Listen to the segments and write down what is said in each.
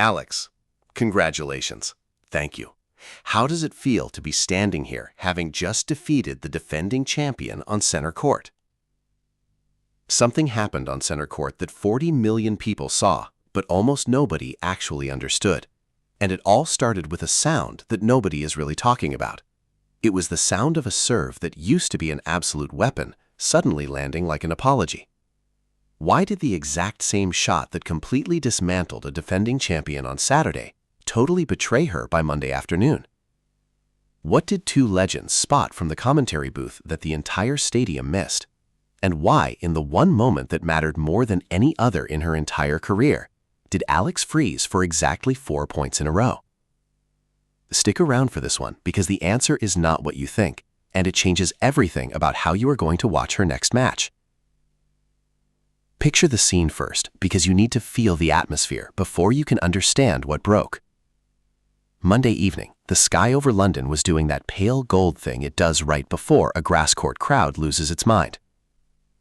Alex, congratulations. Thank you. How does it feel to be standing here having just defeated the defending champion on center court? Something happened on center court that 40 million people saw, but almost nobody actually understood. And it all started with a sound that nobody is really talking about. It was the sound of a serve that used to be an absolute weapon, suddenly landing like an apology. Why did the exact same shot that completely dismantled a defending champion on Saturday totally betray her by Monday afternoon? What did two legends spot from the commentary booth that the entire stadium missed? And why, in the one moment that mattered more than any other in her entire career, did Alex freeze for exactly 4 points in a row? Stick around for this one, because the answer is not what you think, and it changes everything about how you are going to watch her next match. Picture the scene first, because you need to feel the atmosphere before you can understand what broke. Monday evening, the sky over London was doing that pale gold thing it does right before a grass court crowd loses its mind.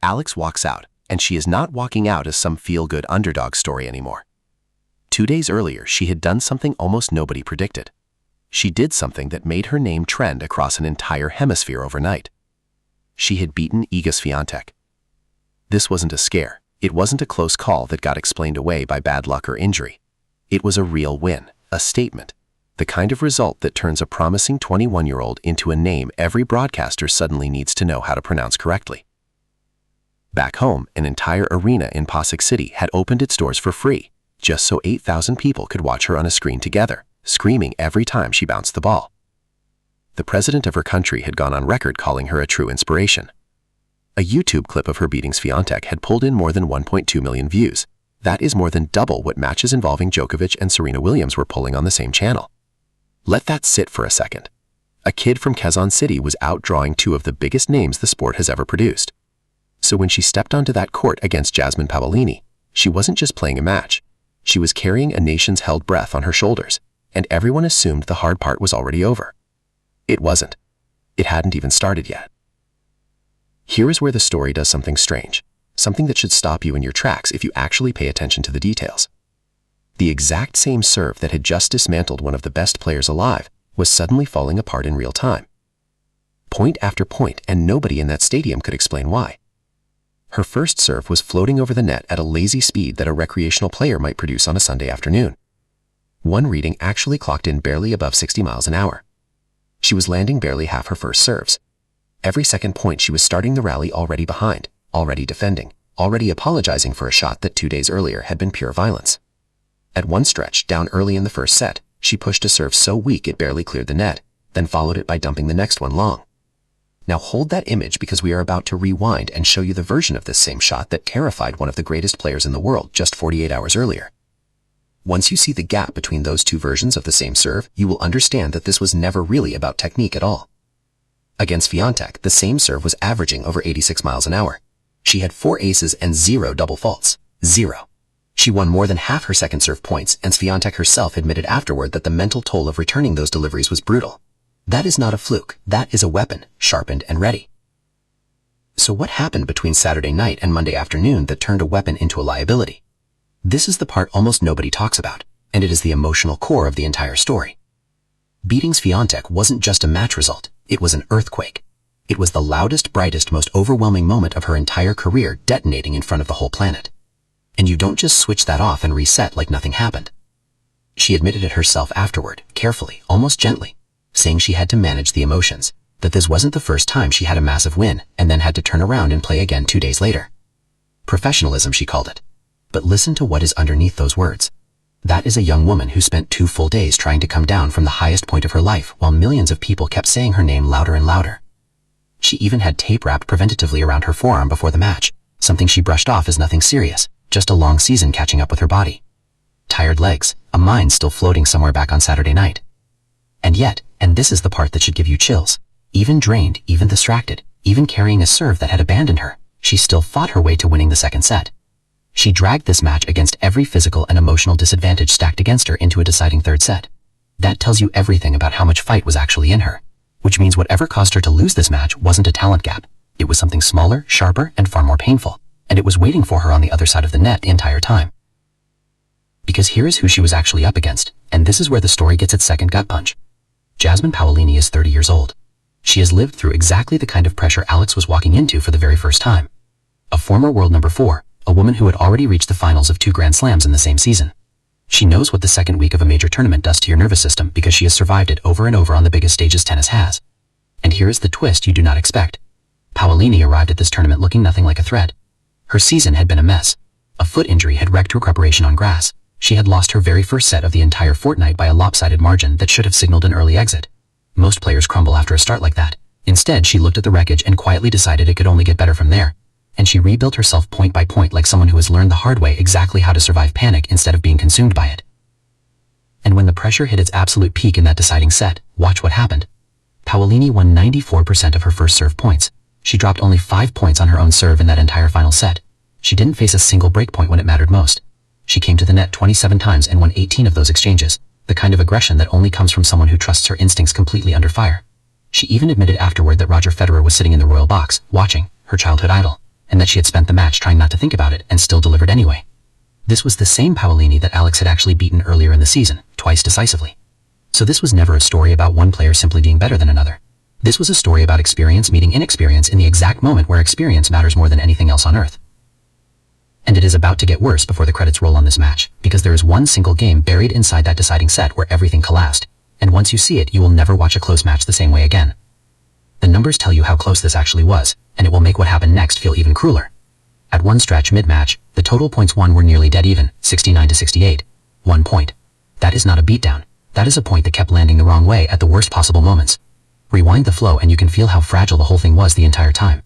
Alex walks out, and she is not walking out as some feel-good underdog story anymore. 2 days earlier, she had done something almost nobody predicted. She did something that made her name trend across an entire hemisphere overnight. She had beaten Iga Swiatek. This wasn't a scare. It wasn't a close call that got explained away by bad luck or injury. It was a real win, a statement, the kind of result that turns a promising 21-year-old into a name every broadcaster suddenly needs to know how to pronounce correctly. Back home, an entire arena in Pasig City had opened its doors for free, just so 8,000 people could watch her on a screen together, screaming every time she bounced the ball. The president of her country had gone on record calling her a true inspiration. A YouTube clip of her beating Swiatek had pulled in more than 1.2 million views. That is more than double what matches involving Djokovic and Serena Williams were pulling on the same channel. Let that sit for a second. A kid from Quezon City was outdrawing two of the biggest names the sport has ever produced. So when she stepped onto that court against Jasmine Paolini, she wasn't just playing a match. She was carrying a nation's held breath on her shoulders, and everyone assumed the hard part was already over. It wasn't. It hadn't even started yet. Here is where the story does something strange, something that should stop you in your tracks if you actually pay attention to the details. The exact same serve that had just dismantled one of the best players alive was suddenly falling apart in real time. Point after point, and nobody in that stadium could explain why. Her first serve was floating over the net at a lazy speed that a recreational player might produce on a Sunday afternoon. One reading actually clocked in barely above 60 miles an hour. She was landing barely half her first serves. Every second point she was starting the rally already behind, already defending, already apologizing for a shot that 2 days earlier had been pure violence. At one stretch, down early in the first set, she pushed a serve so weak it barely cleared the net, then followed it by dumping the next one long. Now hold that image, because we are about to rewind and show you the version of this same shot that terrified one of the greatest players in the world just 48 hours earlier. Once you see the gap between those two versions of the same serve, you will understand that this was never really about technique at all. Against Swiatek, the same serve was averaging over 86 miles an hour. She had 4 aces and 0 double faults. 0. She won more than half her second serve points, and Swiatek herself admitted afterward that the mental toll of returning those deliveries was brutal. That is not a fluke. That is a weapon, sharpened and ready. So what happened between Saturday night and Monday afternoon that turned a weapon into a liability? This is the part almost nobody talks about, and it is the emotional core of the entire story. Beating Swiatek wasn't just a match result. It was an earthquake. It was the loudest, brightest, most overwhelming moment of her entire career detonating in front of the whole planet. And you don't just switch that off and reset like nothing happened. She admitted it herself afterward, carefully, almost gently, saying she had to manage the emotions, that this wasn't the first time she had a massive win and then had to turn around and play again 2 days later. Professionalism, she called it. But listen to what is underneath those words. That is a young woman who spent 2 full days trying to come down from the highest point of her life while millions of people kept saying her name louder and louder. She even had tape wrapped preventatively around her forearm before the match, something she brushed off as nothing serious, just a long season catching up with her body. Tired legs, a mind still floating somewhere back on Saturday night. And yet, and this is the part that should give you chills, even drained, even distracted, even carrying a serve that had abandoned her, she still fought her way to winning the second set. She dragged this match against every physical and emotional disadvantage stacked against her into a deciding third set. That tells you everything about how much fight was actually in her, which means whatever caused her to lose this match wasn't a talent gap. It was something smaller, sharper, and far more painful, and it was waiting for her on the other side of the net the entire time. Because here is who she was actually up against, and this is where the story gets its second gut punch. Jasmine Paolini is 30 years old. She has lived through exactly the kind of pressure Alex was walking into for the very first time. A former world number 4, a woman who had already reached the finals of 2 Grand Slams in the same season. She knows what the second week of a major tournament does to your nervous system because she has survived it over and over on the biggest stages tennis has. And here is the twist you do not expect. Paolini arrived at this tournament looking nothing like a threat. Her season had been a mess. A foot injury had wrecked her preparation on grass. She had lost her very first set of the entire fortnight by a lopsided margin that should have signaled an early exit. Most players crumble after a start like that. Instead, she looked at the wreckage and quietly decided it could only get better from there. And she rebuilt herself point by point like someone who has learned the hard way exactly how to survive panic instead of being consumed by it. And when the pressure hit its absolute peak in that deciding set, watch what happened. Paolini won 94% of her first serve points. She dropped only 5 points on her own serve in that entire final set. She didn't face a single break point when it mattered most. She came to the net 27 times and won 18 of those exchanges, the kind of aggression that only comes from someone who trusts her instincts completely under fire. She even admitted afterward that Roger Federer was sitting in the royal box, watching, her childhood idol, and that she had spent the match trying not to think about it and still delivered anyway. This was the same Paolini that Alex had actually beaten earlier in the season, twice decisively. So this was never a story about one player simply being better than another. This was a story about experience meeting inexperience in the exact moment where experience matters more than anything else on earth. And it is about to get worse before the credits roll on this match, because there is one single game buried inside that deciding set where everything collapsed, and once you see it, you will never watch a close match the same way again. The numbers tell you how close this actually was, and it will make what happened next feel even crueler. At one stretch mid-match, the total points won were nearly dead even, 69 to 68. 1 point. That is not a beatdown. That is a point that kept landing the wrong way at the worst possible moments. Rewind the flow and you can feel how fragile the whole thing was the entire time.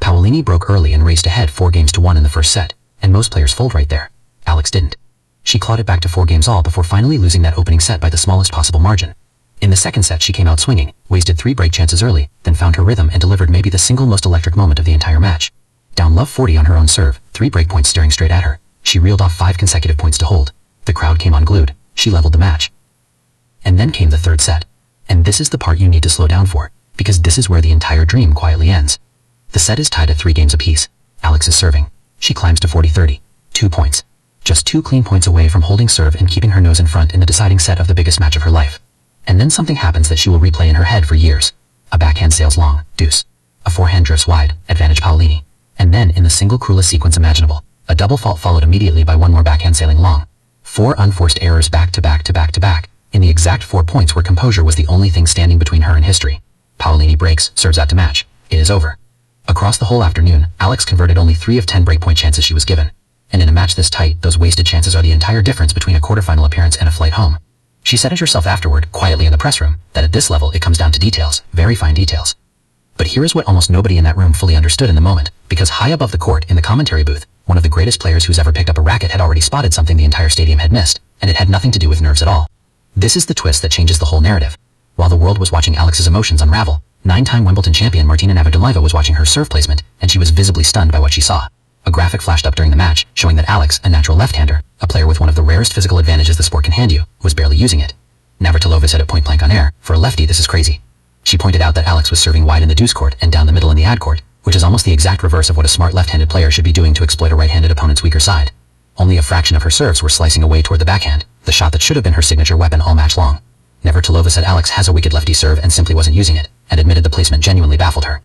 Paolini broke early and raced ahead 4 games to 1 in the first set, and most players fold right there. Alex didn't. She clawed it back to 4 games all before finally losing that opening set by the smallest possible margin. In the second set she came out swinging, wasted 3 break chances early, then found her rhythm and delivered maybe the single most electric moment of the entire match. Down love 40 on her own serve, 3 break points staring straight at her. She reeled off 5 consecutive points to hold. The crowd came unglued. She leveled the match. And then came the third set. And this is the part you need to slow down for, because this is where the entire dream quietly ends. The set is tied at 3 games apiece. Alex is serving. She climbs to 40-30. 2 points. Just 2 clean points away from holding serve and keeping her nose in front in the deciding set of the biggest match of her life. And then something happens that she will replay in her head for years. A backhand sails long, deuce. A forehand drifts wide, advantage Paolini. And then, in the single cruelest sequence imaginable, a double fault followed immediately by one more backhand sailing long. 4 unforced errors back to back to back to back, in the exact 4 points where composure was the only thing standing between her and history. Paolini breaks, serves out to match. It is over. Across the whole afternoon, Alex converted only 3 of 10 breakpoint chances she was given. And in a match this tight, those wasted chances are the entire difference between a quarterfinal appearance and a flight home. She said it herself afterward, quietly in the press room, that at this level it comes down to details, very fine details. But here is what almost nobody in that room fully understood in the moment, because high above the court, in the commentary booth, one of the greatest players who's ever picked up a racket had already spotted something the entire stadium had missed, and it had nothing to do with nerves at all. This is the twist that changes the whole narrative. While the world was watching Alex's emotions unravel, 9-time Wimbledon champion Martina Navratilova was watching her serve placement, and she was visibly stunned by what she saw. A graphic flashed up during the match, showing that Alex, a natural left-hander, a player with one of the rarest physical advantages the sport can hand you, was barely using it. Navratilova said it point blank on air, "For a lefty this is crazy." She pointed out that Alex was serving wide in the deuce court and down the middle in the ad court, which is almost the exact reverse of what a smart left-handed player should be doing to exploit a right-handed opponent's weaker side. Only a fraction of her serves were slicing away toward the backhand, the shot that should have been her signature weapon all match long. Navratilova said Alex has a wicked lefty serve and simply wasn't using it, and admitted the placement genuinely baffled her.